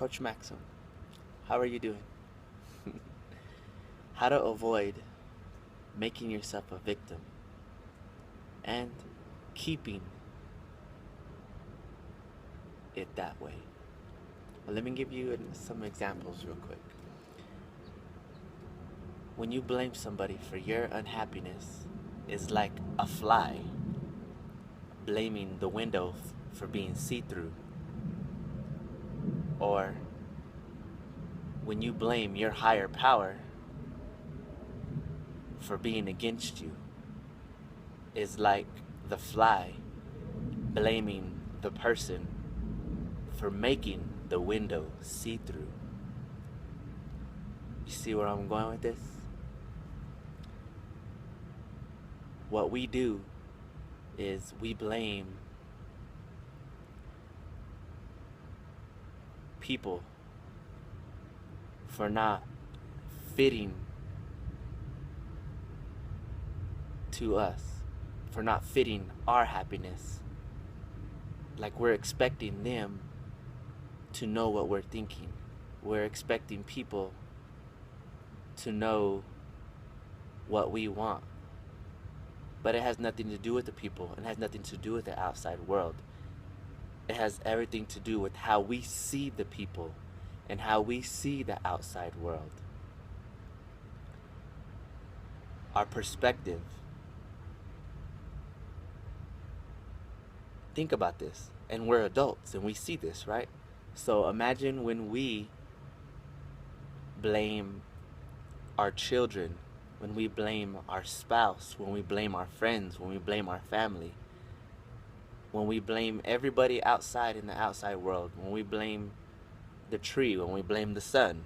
Coach Maxim. How are you doing? How to avoid making yourself a victim and keeping it that way. Well, let me give you some examples real quick. When you blame somebody for your unhappiness, it's like a fly blaming the window for being see-through. Or when you blame your higher power for being against you, is like the fly blaming the person for making the window see-through. You see where I'm going with this? What we do is we blame people for not fitting to us, for not fitting our happiness. Like we're expecting them to know what we're thinking. We're expecting people to know what we want. But it has nothing to do with the people. It has nothing to do with the outside world. It has everything to do with how we see the people and how we see the outside world. Our perspective. Think about this. And we're adults and we see this, right? So imagine when we blame our children, when we blame our spouse, when we blame our friends, when we blame our family, when we blame everybody outside in the outside world, when we blame the tree, when we blame the sun.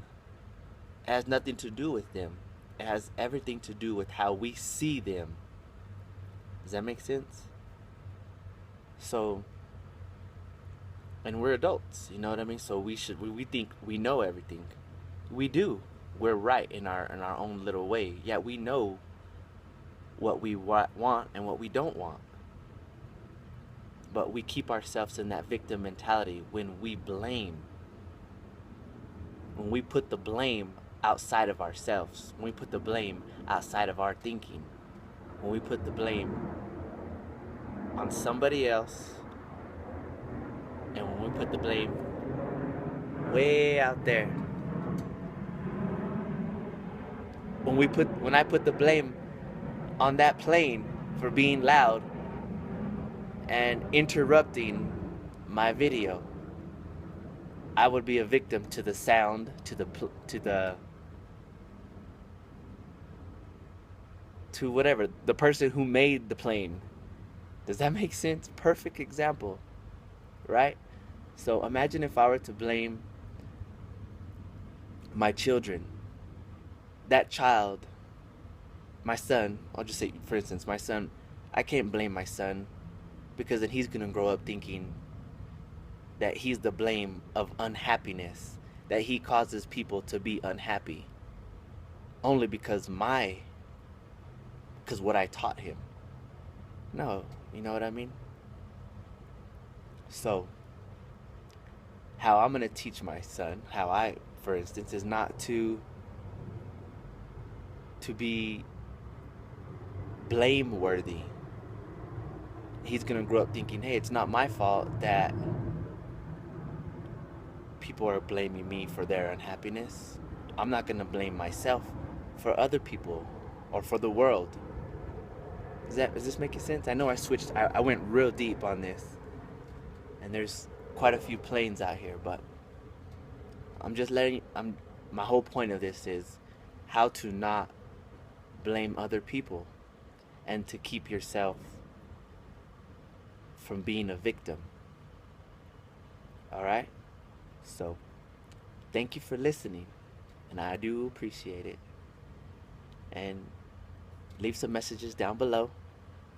It has nothing to do with them. It has everything to do with how we see them. Does that make sense? So, and we're adults, you know what I mean? So we think we know everything. We do. We're right in our own little way. Yeah, we know what we want and what we don't want. But we keep ourselves in that victim mentality when we blame. When we put the blame outside of ourselves. When we put the blame outside of our thinking. When we put the blame on somebody else. And when we put the blame way out there. When I put the blame on that plane for being loud and interrupting my video, I would be a victim to the sound, to whatever, the person who made the plane. Does that make sense? Perfect example, right? So imagine if I were to blame my children. That child, my son, I'll just say, for instance, my son, I can't blame my son because then he's going to grow up thinking that he's the blame of unhappiness, that he causes people to be unhappy only because what I taught him. No, you know what I mean? So, how I'm going to teach my son, how I, for instance, is not to be blameworthy. He's going to grow up thinking, hey, it's not my fault that people are blaming me for their unhappiness. I'm not going to blame myself for other people or for the world. Does this make sense? I know I went real deep on this. And there's quite a few planes out here, but my whole point of this is how to not blame other people and to keep yourself from being a victim. Alright? So, thank you for listening, and I do appreciate it. And leave some messages down below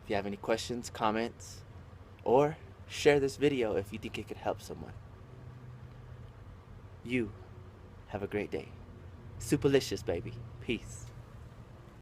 if you have any questions, comments, or share this video if you think it could help someone. You have a great day. Superlicious, baby. Peace.